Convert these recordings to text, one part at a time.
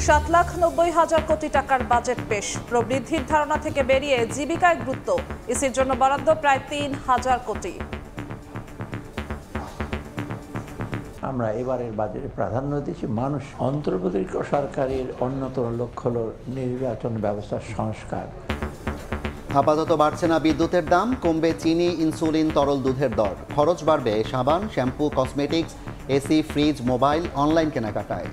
7,90,000 কোটি টাকার বাজেট পেশ। প্রবৃদ্ধির ধারণা থেকে বেরিয়ে জীবিকায় গুরুত্ব, ইসির জন্য বরাদ্দ প্রায় 3,000 কোটি। আমরা এবারের বাজেটে প্রাধান্য দিচ্ছি মানুষ। অন্তর্বর্তী সরকারের অন্যতম লক্ষ্য হল নির্বাচন ব্যবস্থার সংস্কার। আপাতত বাড়ছে না বিদ্যুতের দাম, কমবে চিনি, ইনসুলিন, তরল দুধের দর। খরচ বাড়বে সাবান, shampoo, cosmetics, AC, fridge, mobile, online কেনাকাটায়।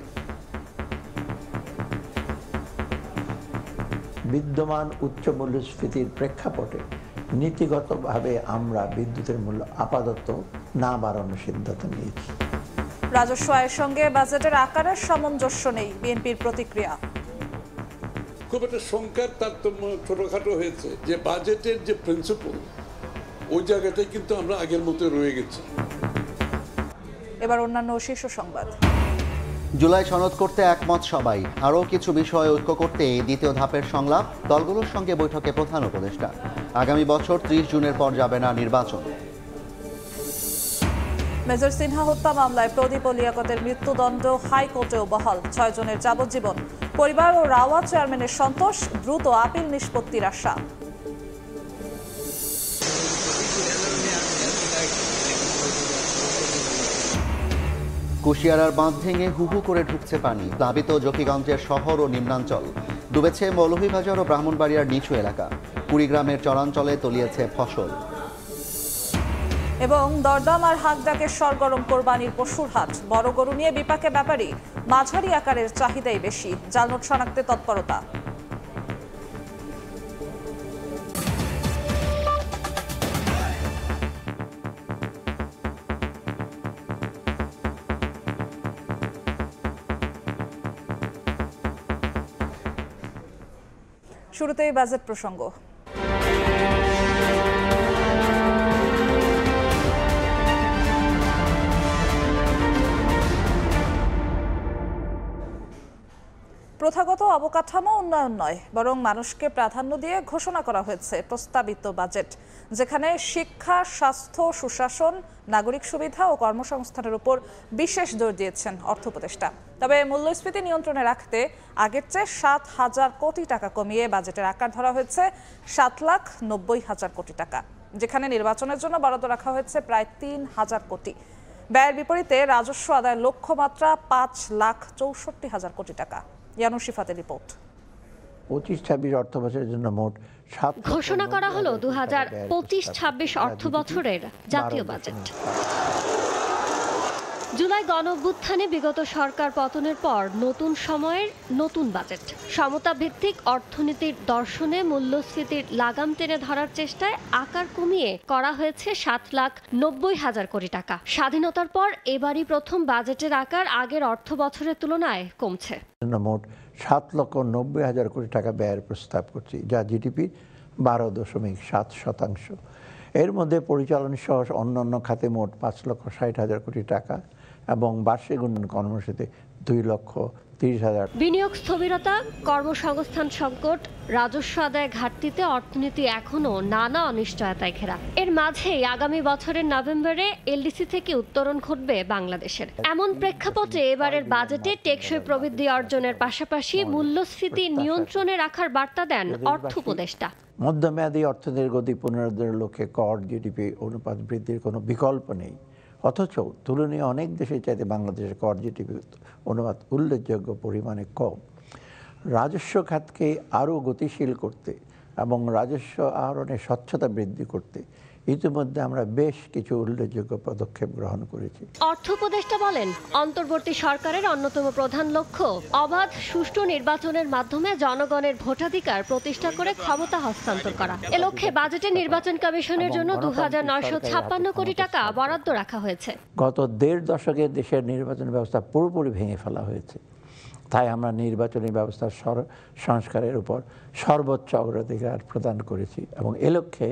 বিদ্যমান উচ্চ মূল্যস্ফীতির প্রেক্ষাপটে নীতিগতভাবে আমরা বিদ্যুতের মূল্য আপাতত না বাড়ানোর সিদ্ধান্ত নিয়েছি। রাজস্ব আয়ের সঙ্গে বাজেটের আকারের সামঞ্জস্য নেই, বিএনপির প্রতিক্রিয়া। খুব একটা সংখ্যার তারতম্য ছোটখাটো হয়েছে, যে বাজেটের যে প্রিন্সিপাল ওই জায়গাটাই কিন্তু আমরা আগের মতো রয়ে গেছি। এবার অন্যান্য শীর্ষ সংবাদ। জুলাই সনদ করতে একমত সবাই, আরও কিছু বিষয় ঐক্য করতে দ্বিতীয় ধাপের সংলাপ। দলগুলোর সঙ্গে বৈঠকে প্রধান উপদেষ্টা। আগামী বছর 30 জুনের পর যাবে না নির্বাচন। মেজর সিনহা হত্যা মামলায় প্রদীপ ও লিয়াকতের মৃত্যুদণ্ড হাইকোর্টেও বহাল, 6 জনের যাবজ্জীবন। পরিবার ও রাওয়া চেয়ারম্যানের সন্তোষ, দ্রুত আপিল নিষ্পত্তির আশা। কুশিয়ারার বাঁধ ভেঙে হুহু করে ঢুকছে পানি, প্লাবিত জকিগঞ্জের শহর ও নিম্নাঞ্চল। ডুবেছে মৌলভীবাজার ও ব্রাহ্মণবাড়িয়ার নিচু এলাকা। কুড়িগ্রামের চরাঞ্চলে তলিয়েছে ফসল। এবং দরদাম আর হাঁকডাকের সরগরম কোরবানির পশুর হাট। বড় গরু নিয়ে বিপাকে ব্যাপারী, মাঝারি আকারের চাহিদাই বেশি। জালনোট শনাক্তে তৎপরতা। শুরুতেই বাজেট প্রসঙ্গ। প্রথাগত অবকাঠামো উন্নয়ন নয়, বরং মানুষকে প্রাধান্য দিয়ে ঘোষণা করা হয়েছে প্রস্তাবিত বাজেট, যেখানে শিক্ষা, স্বাস্থ্য, সুশাসন, নাগরিক সুবিধা ও কর্মসংস্থানের উপর বিশেষ জোর দিয়েছেন অর্থ উপদেষ্টা। তবে মূল্যস্ফীতি নিয়ন্ত্রণে রাখতে আগের চেয়ে 7,000 কোটি টাকা কমিয়ে বাজেটের আকার ধরা হয়েছে 7,90,000 কোটি টাকা, যেখানে নির্বাচনের জন্য বরাদ্দ রাখা হয়েছে প্রায় 3,000 কোটি। ব্যয়ের বিপরীতে রাজস্ব আদায়ের লক্ষ্যমাত্রা 5,64,000 কোটি টাকা। ইয়ানুর শিফাতের রিপোর্ট। 25-26 অর্থ বছরের জন্য মোট ঘোষণা করা হলো 2025-26 অর্থ বছরের জাতীয় বাজেট। জুলাই গণঅভ্যুত্থানে বিগত সরকার পতনের পর নতুন সময়ের নতুন বাজেট। সমতা ভিত্তিক অর্থনীতির দর্শনে মূল্যস্ফীতির লাগাম টেনে ধরার চেষ্টায় আকার কমিয়ে করা হয়েছে 7,90,000 কোটি টাকা। স্বাধীনতার পর এবারই প্রথম বাজেটের আকার আগের অর্থ বছরের তুলনায় কমছে। মোট 7,90,000 কোটি টাকা ব্যয়ের প্রস্তাব করছি, যা জিডিপির 12.7%। এর মধ্যে পরিচালন সহ অন্যান্য খাতে মোট 5,60,000 কোটি টাকা এবং বার্ষিক উন্নয়ন কর্মসূচিতে 2,30,000। বিনিয়োগ স্থবিরতা, কর্মসংস্থান সংকট, রাজস্ব আদায় ঘাটতিতে অর্থনীতি এখনো নানা অনিশ্চয়তায় ঘেরা। এর মাঝেই আগামী বছরের নভেম্বরে এলডিসি থেকে উত্তরণ ঘটবে বাংলাদেশের। এমন প্রেক্ষাপটে এবারের বাজেটে টেকসই প্রবৃদ্ধি অর্জনের পাশাপাশি মূল্যস্ফীতি নিয়ন্ত্রণে রাখার বার্তা দেন অর্থ উপদেষ্টা। মধ্যমেয়াদী অর্থনীতির গতি পুনরুদ্ধারের লক্ষ্যে কর জিডিপি অনুপাত বৃদ্ধির কোনো বিকল্প নেই, অথচ তুলনীয় অনেক দেশের চাইতে বাংলাদেশের কর জিডিপি অনুপাত উল্লেখযোগ্য পরিমাণে কম। রাজস্ব খাতকে আরও গতিশীল করতে এবং রাজস্ব আহরণে স্বচ্ছতা বৃদ্ধি করতে ইতিমধ্যে আমরা বেশ কিছু উল্লেখযোগ্য পদক্ষেপ গ্রহণ করেছি। অর্থ উপদেষ্টা বলেন, অন্তর্বর্তী সরকারের অন্যতম প্রধান লক্ষ্য অবাধ সুষ্ঠু নির্বাচনের মাধ্যমে জনগণের ভোটাধিকার প্রতিষ্ঠা করে ক্ষমতা হস্তান্তর করা। এ লক্ষ্যে বাজেটে নির্বাচন কমিশনের জন্য 2,956 কোটি টাকা বরাদ্দ রাখা হয়েছে। গত 1.5 দশকে দেশের নির্বাচন ব্যবস্থা পুরোপুরি ভেঙে ফেলা হয়েছে, তাই আমরা নির্বাচনী ব্যবস্থার সংস্কারের উপর সর্বোচ্চ অগ্রাধিকার প্রদান করেছি এবং এ লক্ষ্যে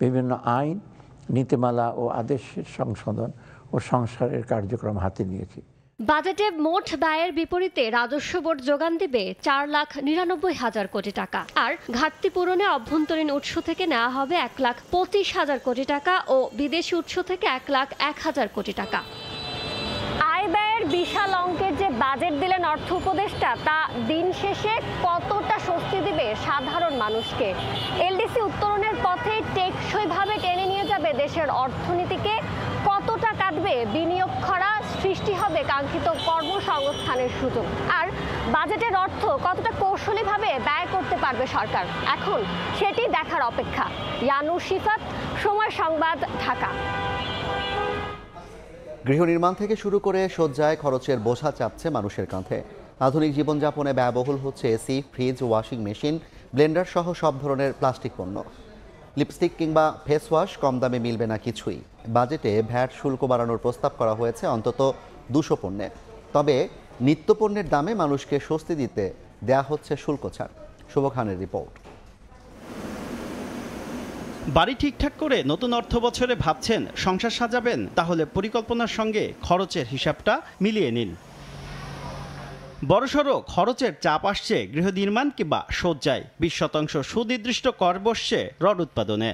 বিভিন্ন আইন, নীতিমালা ও আদেশের সংশোধন ও সংস্কারের কার্যক্রম হাতে নিয়েছি। বাজেটে মোট ব্যয়ের বিপরীতে রাজস্ব বোর্ড যোগান দেবে 4,99,000 কোটি টাকা, আর ঘাটতি পূরণে অভ্যন্তরীণ উৎস থেকে নেওয়া হবে 1,25,000 কোটি টাকা ও বিদেশি উৎস থেকে 1,01,000 কোটি টাকা। আয় ব্যয়ের বিশাল অঙ্কের যে বাজেট দিলেন অর্থ উপদেষ্টা, তা দিন শেষে কতটা স্বস্তি দিবে সাধারণ মানুষকে? এলডিসি উত্তরণের পথে টেকসইভাবে টেনে নিয়ে যাবে দেশের অর্থনীতিকে? কতটা কাটবে বিনিয়োগ খরা, সৃষ্টি হবে কাঙ্ক্ষিত কর্মসংস্থানের সুযোগ? আর বাজেটের অর্থ কতটা কৌশলীভাবে ব্যয় করতে পারবে সরকার? এখন সেটি দেখার অপেক্ষা। ইয়ানুর শিফাত, সময় সংবাদ, ঢাকা। গৃহ নির্মাণ থেকে শুরু করে শয্যায় খরচের বোঝা চাপছে মানুষের কাঁধে। আধুনিক জীবনযাপনে ব্যয়বহুল হচ্ছে AC, fridge, washing machine, Blender সহ সব ধরনের প্লাস্টিক পণ্য। লিপস্টিক কিংবা ফেস ওয়াশ কম দামে মিলবে না কিছুই। বাজেটে ভ্যাট শুল্ক বাড়ানোর প্রস্তাব করা হয়েছে অন্তত 200 পণ্যে। তবে নিত্যপণ্যের দামে মানুষকে স্বস্তি দিতে দেয়া হচ্ছে শুল্ক ছাড়। শুভ খানের রিপোর্ট। বাড়ি ঠিকঠাক করে নতুন অর্থ বছরে ভাবছেন সংসার সাজাবেন, তাহলে পরিকল্পনার সঙ্গে খরচের হিসাবটা মিলিয়ে নিন। বড়সড় খরচের চাপ আসছে গৃহ নির্মাণ কিংবা শয্যায়। 20% সুনির্দিষ্ট কর বসছে রড উৎপাদনে।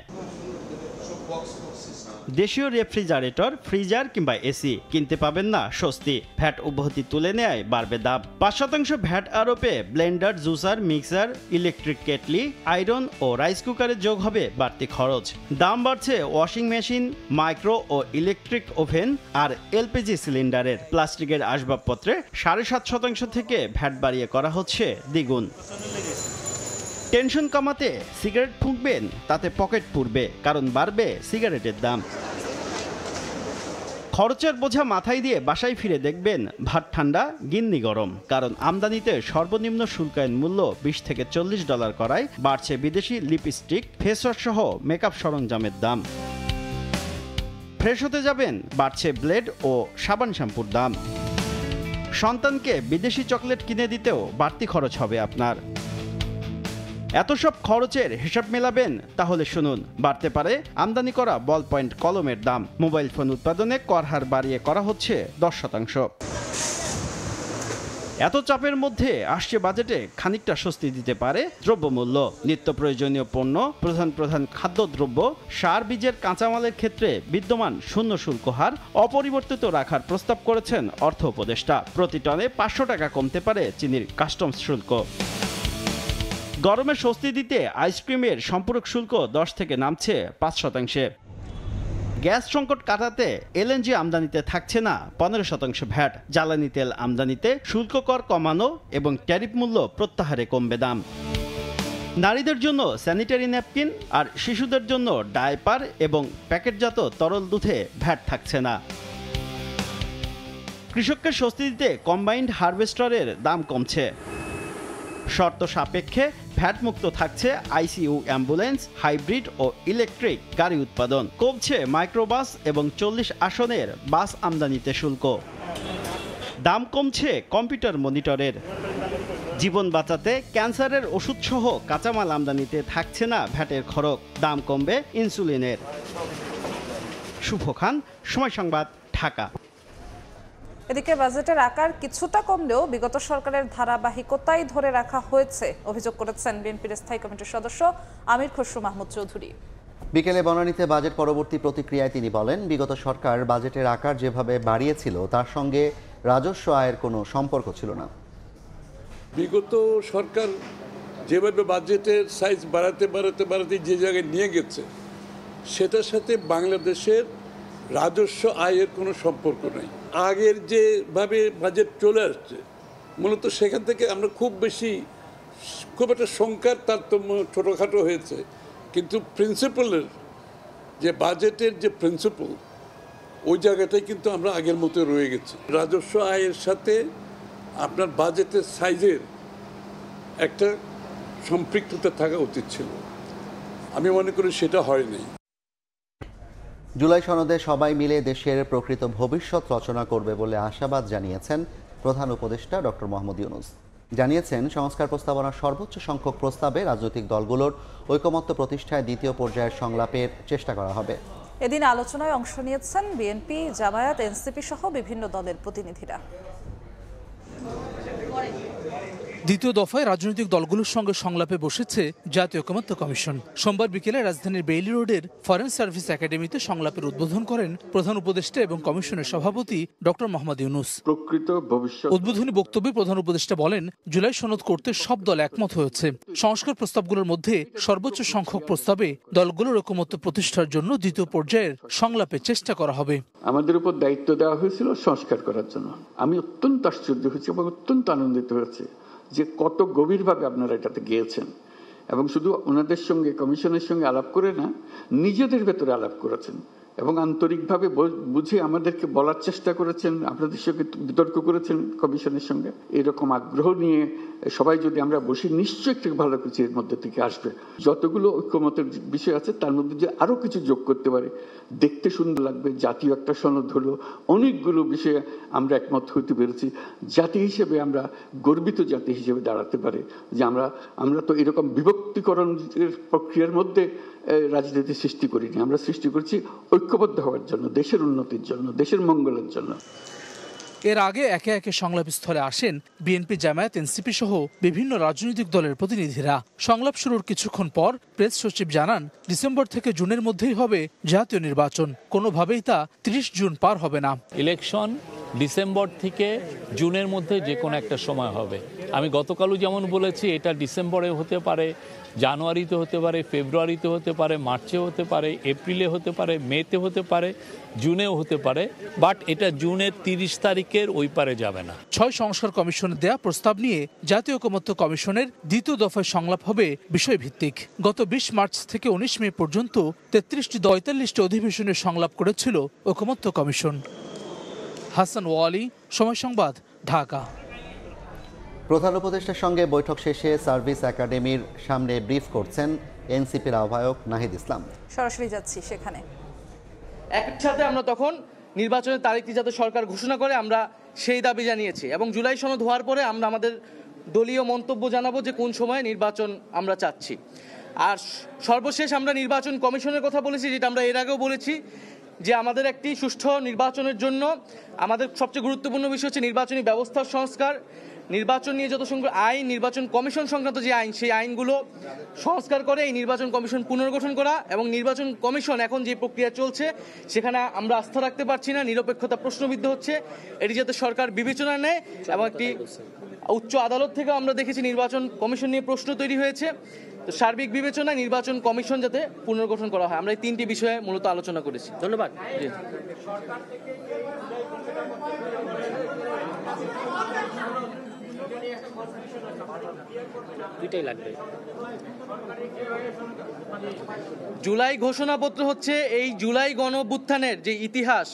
দেশীয় রেফ্রিজারেটর, ফ্রিজার কিংবা এসি কিনতে পাবেন না স্বস্তি। ভ্যাট অব্যাহতি তুলে নেয় বাড়বে দাম। 5% ভ্যাট আরোপে blender, juicer, mixer, electric kettle, iron ও রাইস কুকারে যোগ হবে বাড়তি খরচ। দাম বাড়ছে ওয়াশিং মেশিন, মাইক্রো ও ইলেকট্রিক ওভেন আর এলপিজি সিলিন্ডারের। প্লাস্টিকের আসবাবপত্রে 7.5% থেকে ভ্যাট বাড়িয়ে করা হচ্ছে দ্বিগুণ। টেনশন কমাতে সিগারেট ফুঁকবেন, তাতে পকেট পুড়বে, কারণ বাড়বে সিগারেটের দাম। খরচের বোঝা মাথায় দিয়ে বাসায় ফিরে দেখবেন ভাত ঠান্ডা, গিন্নি গরম, কারণ আমদানিতে সর্বনিম্ন শুল্কায়ন মূল্য $20 থেকে $40 করায় বাড়ছে বিদেশি লিপস্টিক, ফেসওয়াশ সহ মেকআপ সরঞ্জামের দাম। ফ্রেশ হতে যাবেন, বাড়ছে ব্লেড ও সাবান শ্যাম্পুর দাম। সন্তানকে বিদেশি চকলেট কিনে দিতেও বাড়তি খরচ হবে আপনার। এত সব খরচের হিসাব মেলাবেন, তাহলে শুনুন, বাড়তে পারে আমদানি করা বল পয়েন্ট কলমের দাম। মোবাইল ফোন উৎপাদনে কর হার বাড়িয়ে করা হচ্ছে 10%। এত চাপের মধ্যে আসছে বাজেটে খানিকটা স্বস্তি দিতে পারে দ্রব্যমূল্য। নিত্য প্রয়োজনীয় পণ্য, প্রধান খাদ্যদ্রব্য, সার, বীজের কাঁচামালের ক্ষেত্রে বিদ্যমান শূন্য শুল্ক হার অপরিবর্তিত রাখার প্রস্তাব করেছেন অর্থ উপদেষ্টা। প্রতি টনে 500 টাকা কমতে পারে চিনির কাস্টমস শুল্ক। গরমে স্বস্তি দিতে আইসক্রিমের সম্পূরক শুল্ক 10 থেকে নামছে 5%। গ্যাস সংকট কাটাতে এলএনজি আমদানিতে থাকছে না 15% ভ্যাট। জ্বালানি তেল আমদানিতে শুল্ক কর কমানো এবং ট্যারিফ মূল্য প্রত্যাহারে কমবে দাম। নারীদের জন্য স্যানিটারি ন্যাপকিন আর শিশুদের জন্য ডায়পার এবং প্যাকেটজাত তরল দুধে ভ্যাট থাকছে না। কৃষককে স্বস্তি দিতে কম্বাইন্ড হারভেস্টারের দাম কমছে। শর্ত সাপেক্ষে ভ্যাট মুক্ত থাকছে আইসিইউ, অ্যাম্বুলেন্স, হাইব্রিড ও ইলেকট্রিক গাড়ি উৎপাদন। কমছে মাইক্রোবাস এবং 40 আসনের বাস আমদানিতে শুল্ক। দাম কমছে কম্পিউটার মনিটরের। জীবন বাঁচাতে ক্যান্সারের ওষুধসহ কাঁচামাল আমদানিতে থাকছে না ভ্যাটের খরচ। দাম কমবে ইনসুলিনের। শুভ খান, সময় সংবাদ, ঢাকা। এদিকে বাজেটের আকার কিছুটা কমলেও বিগত সরকারের ধারাবাহিকতাই ধরে রাখা হয়েছে অভিযোগ করেছেন বিএনপির স্থায়ী কমিটির সদস্য আমির খসরু মাহমুদ চৌধুরী। বিকেলে বনানীতে বাজেট পরবর্তী প্রতিক্রিয়ায় তিনি বলেন, বিগত সরকার বাজেটের আকার যেভাবে বাড়িয়েছিল তার সঙ্গে রাজস্ব আয়ের কোনো সম্পর্ক ছিল না। বিগত সরকার যেভাবে বাজেটের সাইজ বাড়াতে যে জায়গায় নিয়ে গেছে, সেটার সাথে বাংলাদেশের রাজস্ব আয়ের কোনো সম্পর্ক নেই। আগের যেভাবে বাজেট চলে আসছে, মূলত সেখান থেকে আমরা খুব একটা সংখ্যার তারতম্য, ছোটোখাটো হয়েছে, কিন্তু প্রিন্সিপালের যে বাজেটের যে প্রিন্সিপাল, ওই জায়গাটাই কিন্তু আমরা আগের মতো রয়ে গেছি। রাজস্ব আয়ের সাথে আপনার বাজেটের সাইজের একটা সম্পৃক্ততা থাকা উচিত ছিল। আমি মনে করি সেটা হয়নি। জুলাই সনদে সবাই মিলে দেশের প্রকৃত ভবিষ্যৎ রচনা করবে বলে আশাবাদ জানিয়েছেন প্রধান উপদেষ্টা ডক্টর মোহাম্মদ ইউনূস। জানিয়েছেন, সংস্কার প্রস্তাবনার সর্বোচ্চ সংখ্যক প্রস্তাবে রাজনৈতিক দলগুলোর ঐকমত্য প্রতিষ্ঠায় দ্বিতীয় পর্যায়ের সংলাপের চেষ্টা করা হবে। এদিন আলোচনায় অংশ নিয়েছেন বিএনপি, জামায়াত, এনসিপি সহ বিভিন্ন দলের প্রতিনিধিরা। দ্বিতীয় দফায় রাজনৈতিক দলগুলোর সঙ্গে সংলাপে বসেছে জাতীয় ঐকমত্য কমিশন। সোমবার বিকেলে রাজধানীর বেইলি রোডের ফরেন সার্ভিস একাডেমিতে সংলাপের উদ্বোধন করেন প্রধান উপদেষ্টা এবং কমিশনের সভাপতি ডক্টর মোহাম্মদ ইউনূস। উদ্বোধনী বক্তব্যে প্রধান উপদেষ্টা বলেন, জুলাই সনদ করতে সব দল একমত হয়েছে। সংস্কার প্রস্তাবগুলোর মধ্যে সর্বোচ্চ সংখ্যক প্রস্তাবে দলগুলোর ঐকমত্য প্রতিষ্ঠার জন্য দ্বিতীয় পর্যায়ের সংলাপে চেষ্টা করা হবে। আমাদের উপর দায়িত্ব দেওয়া হয়েছিল সংস্কার করার জন্য। আমি অত্যন্ত আশ্চর্য হয়েছি এবং অত্যন্ত আনন্দিত হয়েছি যে কত গভীরভাবে আপনারা এটাতে গিয়েছেন এবং শুধু ওনাদের সঙ্গে কমিশনের সঙ্গে আলাপ করে না, নিজেদের ভেতরে আলাপ করেছেন এবং আন্তরিকভাবে বুঝে আমাদেরকে বলার চেষ্টা করেছেন, আপনাদের সঙ্গে বিতর্ক করেছেন কমিশনের সঙ্গে। এরকম আগ্রহ নিয়ে সবাই যদি আমরা বসি, নিশ্চয়ই একটু ভালো কিছু এর মধ্যে থেকে আসবে। যতগুলো ঐক্যমতের বিষয় আছে তার মধ্যে যে আরো কিছু যোগ করতে পারে, দেখতে সুন্দর লাগবে। জাতীয় একটা সনদ হলো, অনেকগুলো বিষয়ে আমরা একমত হতে পেরেছি। জাতি হিসেবে আমরা গর্বিত জাতি হিসেবে দাঁড়াতে পারে যে আমরা তো এরকম বিভক্তিকরণের প্রক্রিয়ার মধ্যে রাজনীতি সৃষ্টি করিনি। আমরা সৃষ্টি করছি ঐক্যবদ্ধ হওয়ার জন্য, দেশের উন্নতির জন্য, দেশের মঙ্গলের জন্য। এর আগে একে একে সংলাপ স্থলে আসেন বিএনপি, জামায়াত, এনসিপি সহ বিভিন্ন রাজনৈতিক দলের প্রতিনিধিরা। সংলাপ শুরুর কিছুক্ষণ পর প্রেস সচিব জানান, ডিসেম্বর থেকে জুনের মধ্যেই হবে জাতীয় নির্বাচন। কোনোভাবেই তা 30 জুন পার হবে না। ইলেকশন ডিসেম্বর থেকে জুনের মধ্যে যে কোনো একটা সময় হবে। আমি গতকালও যেমন বলেছি, এটা ডিসেম্বরে হতে পারে, জানুয়ারিতে হতে পারে, ফেব্রুয়ারিতে হতে পারে, মার্চে হতে পারে, এপ্রিলে হতে পারে, মেতে হতে পারে, জুনেও হতে পারে, বাট এটা জুনের 30 তারিখের ওই পারে যাবে না। 6 সংস্কার কমিশনের দেয়া প্রস্তাব নিয়ে জাতীয় ঐকমত্য কমিশনের দ্বিতীয় দফায় সংলাপ হবে বিষয়ভিত্তিক। গত 20 মার্চ থেকে 19 মে পর্যন্ত 43টি অধিবেশনের সংলাপ করেছিল ঐকমত্য কমিশন। হাসান ওয়ালি, সময় সংবাদ, ঢাকা। প্রধান উপদেষ্টার সঙ্গে বৈঠক শেষে সার্ভিস একাডেমির সামনে ব্রিফ করছেন এনসিপির আহ্বায়ক নাহিদ ইসলাম। সরাসরি যাচ্ছি সেখানে। একসাথে আমরা তখন নির্বাচনের তারিখটি যাতে সরকার ঘোষণা করে, আমরা সেই দাবি জানিয়েছি এবং জুলাই সনদ হওয়ার পরে আমরা আমাদের দলীয় মন্তব্য জানাবো যে কোন সময়ে নির্বাচন আমরা চাচ্ছি। আর সর্বশেষ আমরা নির্বাচন কমিশনের কথা বলেছি, যেটা আমরা এর আগেও বলেছি যে আমাদের একটি সুষ্ঠু নির্বাচনের জন্য আমাদের সবচেয়ে গুরুত্বপূর্ণ বিষয় হচ্ছে নির্বাচনী ব্যবস্থার সংস্কার। নির্বাচন নিয়ে যত সংখ্যক আইন, নির্বাচন কমিশন সংক্রান্ত যে আইন, সেই আইনগুলো সংস্কার করে এই নির্বাচন কমিশন পুনর্গঠন করা। এবং নির্বাচন কমিশন এখন যে প্রক্রিয়া চলছে সেখানে আমরা আস্থা রাখতে পারছি না, নিরপেক্ষতা প্রশ্নবিদ্ধ হচ্ছে। এটি যাতে সরকার বিবেচনায় নেয় এবং একটি উচ্চ আদালত থেকেও আমরা দেখেছি নির্বাচন কমিশন নিয়ে প্রশ্ন তৈরি হয়েছে। তো সার্বিক বিবেচনায় নির্বাচন কমিশন যাতে পুনর্গঠন করা হয়, আমরা এই 3টি বিষয়ে মূলত আলোচনা করেছি। ধন্যবাদ। জুলাই ঘোষণাপত্র হচ্ছে এই জুলাই গণ অভ্যুত্থানের যে ইতিহাস,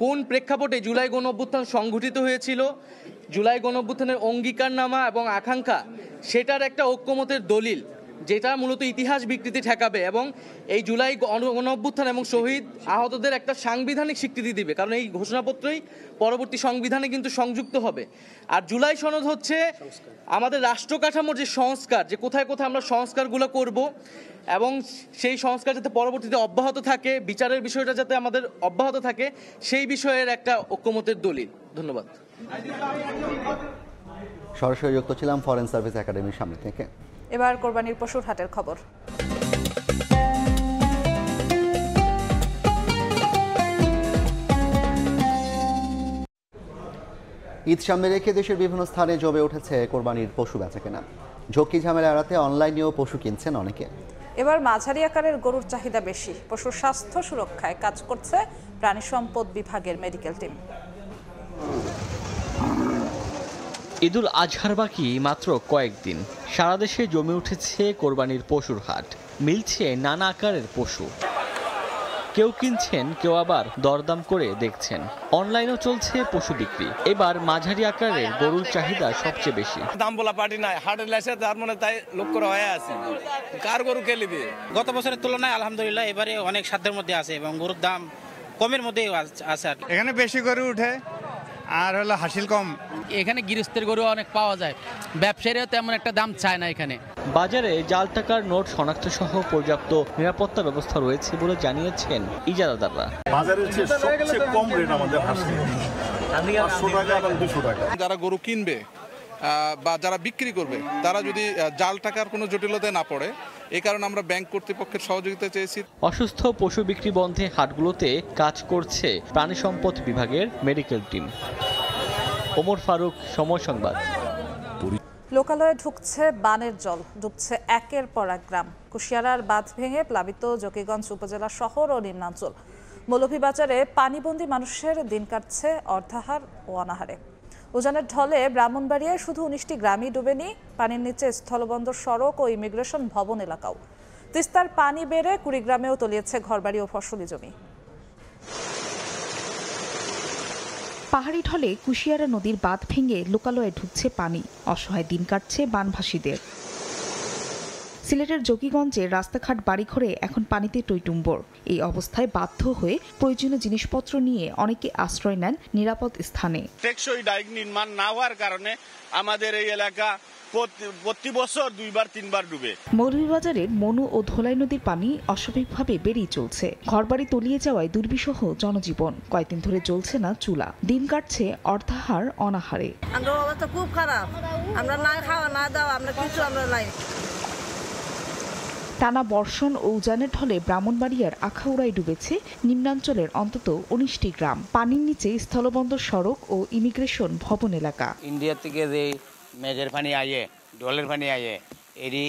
কোন প্রেক্ষাপটে জুলাই গণ অভ্যুত্থান সংঘটিত হয়েছিল, জুলাই গণ অভ্যুত্থানের অঙ্গীকারনামা এবং আকাঙ্ক্ষা, সেটার একটা ঐক্যমতের দলিল, যেটা মূলত ইতিহাস বিকৃতি ঠেকাবে এবং এই জুলাই গণ অভ্যুত্থান এবং শহীদ আহতদের একটা সাংবিধানিক স্বীকৃতি দিবে, কারণ এই ঘোষণাপত্রই পরবর্তী সংবিধানে কিন্তু সংযুক্ত হবে। আর জুলাই সনদ হচ্ছে আমাদের রাষ্ট্র কাঠামোর যে সংস্কার, যে কোথায় কোথায় আমরা সংস্কারগুলো করব এবং সেই সংস্কার যাতে পরবর্তীতে অব্যাহত থাকে, বিচারের বিষয়টা যাতে আমাদের অব্যাহত থাকে, সেই বিষয়ের একটা ঐক্যমতের দলিল। ধন্যবাদ। সরাসরি যুক্ত ছিলাম ফরেন সার্ভিস একাডেমির সামনে থেকে। এবার কোরবানির পশুর হাটের খবর। ঈদ সামনে রেখে দেশের বিভিন্ন স্থানে জমে উঠেছে কোরবানির পশু বেচাকেনা। ঝক্কি ঝামেলা এড়াতে অনলাইনেও পশু কিনছেন অনেকে। এবার মাঝারি আকারের গরুর চাহিদা বেশি। পশুর স্বাস্থ্য সুরক্ষায় কাজ করছে প্রাণী সম্পদ বিভাগের মেডিকেল টিম। ঈদুল আজহার বাকি মাত্র কয়েকদিন, সারা দেশে জমে উঠেছে কোরবানির পশুর হাট। মিলছে নানা আকারের পশু, কেউ কিনছেন, কেউ আবার দরদাম করে দেখছেন। অনলাইনেও চলছে পশু বিক্রি। এবার মাঝারি আকারের গরুর চাহিদা সবচেয়ে বেশি। দাম বলা পার্টি নাই, হাটের লাইসে তার মানে তাই লোক করে হয়ে আছে। কার গরু কে নিবে? গত বছরের তুলনায় আলহামদুলিল্লাহ এবারে অনেক সাধ্যের মধ্যে আছে এবং গরুর দাম কমের মধ্যেই আছে। আর এখানে বেশি গরু উঠে আর হলো হাসিল কম। এখানে গৃহস্থের গরু অনেক পাওয়া যায়, ব্যবসায়ীরা তেমন একটা দাম চায় না। এখানে বাজারে জাল টাকার নোট শনাক্ত সহ পর্যাপ্ত নিরাপত্তা ব্যবস্থা রয়েছে বলে জানিয়েছেন ইজারাদাররা। বাজারের চেয়ে সবচেয়ে কম রেট আমাদের হাসিল, 500 টাকা এবং 200 টাকা। যারা গরু কিনবে বা যারা বিক্রি করবে তারা যদি জাল টাকার কোনো জটিলতায় না পড়ে, এই কারণে আমরা ব্যাংক কর্তৃপক্ষের সহযোগিতা চেয়েছি। অসুস্থ পশু বিক্রি বন্ধে হাটগুলোতে কাজ করছে প্রাণী সম্পদ বিভাগের মেডিকেল টিম। ওমর ফারুক, সময় সংবাদ। লোকালয়ে ঢুকছে বানের জল, ডুবছে একের পর এক গ্রাম। কুশিয়ারার বাঁধ ভেঙে প্লাবিত জকিগঞ্জ উপজেলা শহর ও নিম্নাঞ্চল। মৌলভীবাজারে পানিবন্দী মানুষের দিন কাটছে অর্ধাহার ও অনাহারে। উজানের ঢলে ব্রাহ্মণবাড়িয়ায় শুধু 19টি গ্রামই ডুবেনি, পানির নিচে স্থলবন্দর সড়ক ও ইমিগ্রেশন ভবন এলাকাও। তিস্তার পানি বেড়ে কুড়িগ্রামেও তলিয়েছে ঘরবাড়ি ও ফসলি জমি। পাহাড়ি ঢলে কুশিয়ারা নদীর বাঁধ ভেঙে লোকালয়ে ঢুকছে পানি, অসহায় দিন কাটছে বানভাসীদের। সিলেটের জকিগঞ্জে রাস্তাঘাট বাড়িঘরে এখন পানিতে টইটুম্বর। এই অবস্থায় বাধ্য হয়ে প্রয়োজনীয় জিনিসপত্র নিয়ে অনেকে আশ্রয় নেন নিরাপদ স্থানে। টেকসই ডাইক নির্মাণ না হওয়ার কারণে আমাদের এই এলাকা প্রতি বছর 2-3বার ডুবে। মৌলভীবাজারের মনু ও ধোলাই নদীর পানি অস্বাভাবিকভাবে বেড়েই চলছে। ঘরবাড়ি তলিয়ে যাওয়ায় দুর্বিষহ জনজীবন। কয়েকদিন ধরে জ্বলছে না চুলা, দিন কাটছে অর্ধাহার অনাহারে। আমাদের অবস্থা খুব খারাপ, আমরা না খাওয়া না দাওয়া আমরা কিছু আমরা নাই। টানা বর্ষণ ও উজানের ঢলে ব্রাহ্মণবাড়িয়ার আখাউড়ায় ডুবেছে নিম্নাঞ্চলের অন্তত 19টি গ্রাম। পানির নিচে স্থলবন্দর সড়ক ও ইমিগ্রেশন ভবন এলাকা। ইন্ডিয়া থেকে যে মেঘের পানি আয়ে, ডলের পানি আয়ে, এরই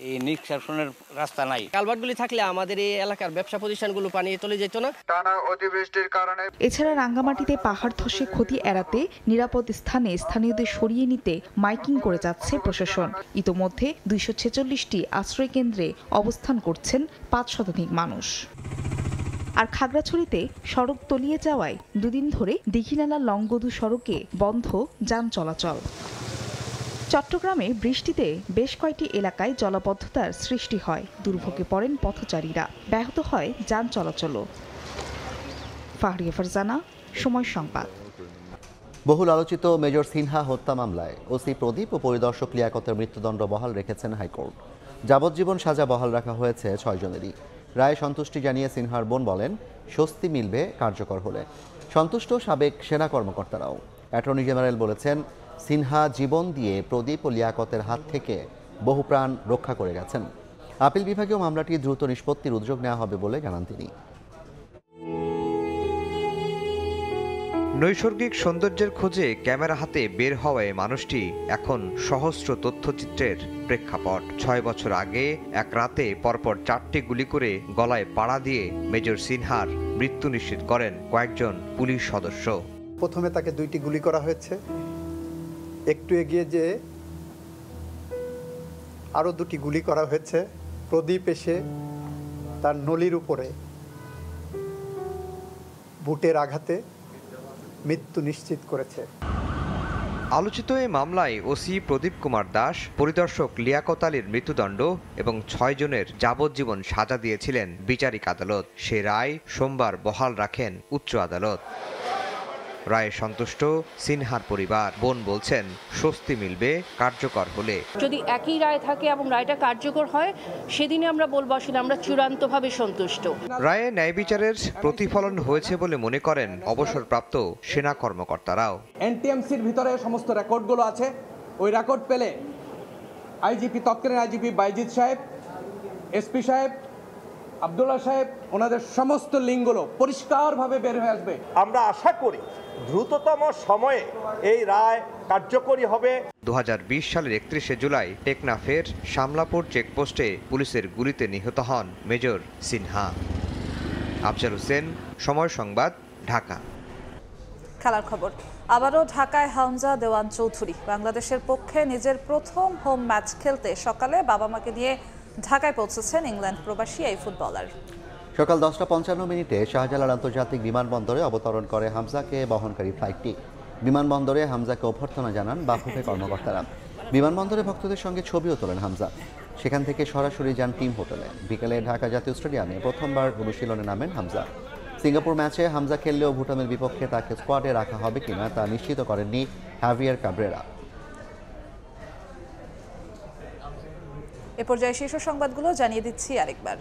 এই নিষ্কাশনের রাস্তা নাই। কালভার্টগুলি থাকলে আমাদের এই এলাকার ব্যবসা প্রতিষ্ঠানগুলো পানি চলে যেত না। টানা অতিবৃষ্টির কারণে এছাড়া রাঙ্গামাটিতে পাহাড় ধসে ক্ষতি এড়াতে নিরাপদ স্থানে স্থানীয়দের সরিয়ে নিতে মাইকিং করে যাচ্ছে প্রশাসন। ইতোমধ্যে 246টি আশ্রয় কেন্দ্রে অবস্থান করছেন 5 শতাধিক মানুষ। আর খাগড়াছড়িতে সড়ক তলিয়ে যাওয়ায় দুদিন ধরে দীঘিনালা লংগদু সড়কে বন্ধ যান চলাচল। চট্টগ্রামে বৃষ্টিতে বেশ কয়েকটি এলাকায় জলাবদ্ধতার সৃষ্টি হয়, দুর্ভোগে পড়েন পথচারীরা, ব্যাহত হয় যান চলাচলও। ফাহরিয়া ফারজানা, সময় সংবাদ। বহুল আলোচিত মেজর সিনহা হত্যা মামলায় ওসি প্রদীপ ও পরিদর্শক লিয়াকতের মৃত্যুদণ্ড বহাল রেখেছেন হাইকোর্ট। যাবজ্জীবন সাজা বহাল রাখা হয়েছে 6 জনেরই। রায়ে সন্তুষ্টি জানিয়ে সিনহার বোন বলেন, স্বস্তি মিলবে কার্যকর হলে। সন্তুষ্ট সাবেক সেনা কর্মকর্তারাও। অ্যাটর্নি জেনারেল বলেছেন, সিনহা জীবন দিয়ে প্রদীপ ও লিয়াকতের হাত থেকে বহু প্রাণ রক্ষা করে গেছেন। আপিল বিভাগীয় মামলাটি দ্রুত নিষ্পত্তির উদ্যোগ নেওয়া হবে বলে জানান তিনি। নৈসর্গিক সৌন্দর্যের খোঁজে ক্যামেরা হাতে বের হওয়ায় মানুষটি এখন সহস্র তথ্যচিত্রের প্রেক্ষাপট। 6 বছর আগে এক রাতে পরপর 4টি গুলি করে গলায় পাড়া দিয়ে মেজর সিনহার মৃত্যু নিশ্চিত করেন কয়েকজন পুলিশ সদস্য। প্রথমে তাকে 2টি গুলি করা হয়েছে, একটু এগিয়ে যে আরও 2টি গুলি করা হয়েছে। প্রদীপ এসে তার নলির উপরে বুটের আঘাতে মৃত্যু নিশ্চিত করেছে। আলোচিত এই মামলায় ওসি প্রদীপ কুমার দাস, পরিদর্শক লিয়াকত আলীর মৃত্যুদণ্ড এবং 6 জনের যাবজ্জীবন সাজা দিয়েছিলেন বিচারিক আদালত। সে রায় সোমবার বহাল রাখেন উচ্চ আদালত। রায়ে সন্তুষ্ট সিনহার পরিবার। বোন বলছেন, স্বস্তি মিলবে কার্যকর হলে। যদি একই রায় থাকে এবং রায়টা কার্যকর হয়, সেদিনে আমরা বলবো আসলে আমরা চূড়ান্তভাবে সন্তুষ্ট। রায়ে ন্যায় বিচারের প্রতিফলন হয়েছে বলে মনে করেন অবসরপ্রাপ্ত সেনা কর্মকর্তারাও। এনটিএমসির ভিতরে সমস্ত রেকর্ডগুলো আছে, ওই রেকর্ড পেলে আইজিপি, তৎকালীন আইজিপি বাইজিদ সাহেব, এসপি সাহেব, আব্দুল্লাহ সাহেব, ওনাদের সমস্ত লিঙ্কগুলো পরিষ্কারভাবে বের হয়ে আসবে। আমরা আশা করি দ্রুততম সময়ে এই রায় কার্যকরী হবে। 2020 সালের 31শে জুলাই টেকনাফের শামলাপুর চেকপোস্টে পুলিশের গুলিতে নিহত হন মেজর সিনহা। আফজাল হোসেন, সময় সংবাদ, ঢাকা। খেলার খবর। আবারও ঢাকায় হামজা দেওয়ান চৌধুরী বাংলাদেশের পক্ষে নিজের প্রথম হোম ম্যাচ খেলতে সকালে বাবা মাকে নিয়ে ঢাকায় পৌঁছেছেন ইংল্যান্ড প্রবাসী এই ফুটবলার। সকাল 10:55 শাহজালাল আন্তর্জাতিক বিমানবন্দরে অবতরণ করে হামজাকে বহনকারী ফ্লাইটটি। বিমানবন্দরে হামজাকে অভ্যর্থনা জানান বাফুফে কর্মকর্তারা। বিমানবন্দরে ভক্তদের সঙ্গে ছবিও তোলেন হামজা। সেখান থেকে সরাসরি যান টিম হোটেলে। বিকেলে ঢাকা জাতীয় স্টেডিয়ামে প্রথমবার অনুশীলনে নামেন হামজা। সিঙ্গাপুর ম্যাচে হামজা খেললেও ভুটানের বিপক্ষে তাকে স্কোয়াডে রাখা হবে কিনা তা নিশ্চিত করেননি হাভিয়ার কাবরেরা। এ পর্যায়ে শীর্ষ সংবাদগুলো জানিয়ে দিচ্ছি আরেকবার।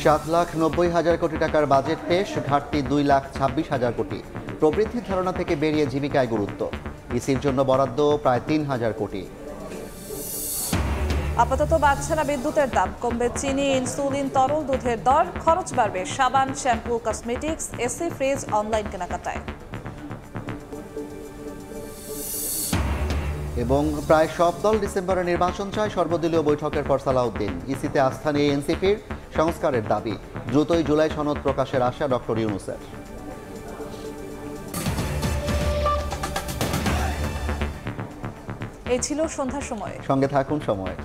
7,90,000 কোটি টাকার বাজেট পেশ, ঘাটতি 2,26,000 কোটি। প্রবৃদ্ধির ধারণা থেকে বেরিয়ে জীবিকায় গুরুত্ব। ইসির জন্য বরাদ্দ প্রায় ৩,০০০ কোটি। আপাতত বাড়ছে না বিদ্যুতের দাম, কমবে চিনি, ইনসুলিন, তরল দুধের দর, খরচ বাড়বে সাবান, shampoo, cosmetics, AC, fridge, online কেনাকাটায়। এবং প্রায় সব দল ডিসেম্বরে নির্বাচন চায়, সর্বদলীয় বৈঠকের পর সালাউদ্দিন। ইসিতে আস্থা নিয়ে এনসিপির সংস্কারের দাবি, দ্রুতই জুলাই সনদ প্রকাশের আশা ডক্টর ইউনূসের। এই ছিল সন্ধ্যার সময়, সঙ্গে থাকুন সময়।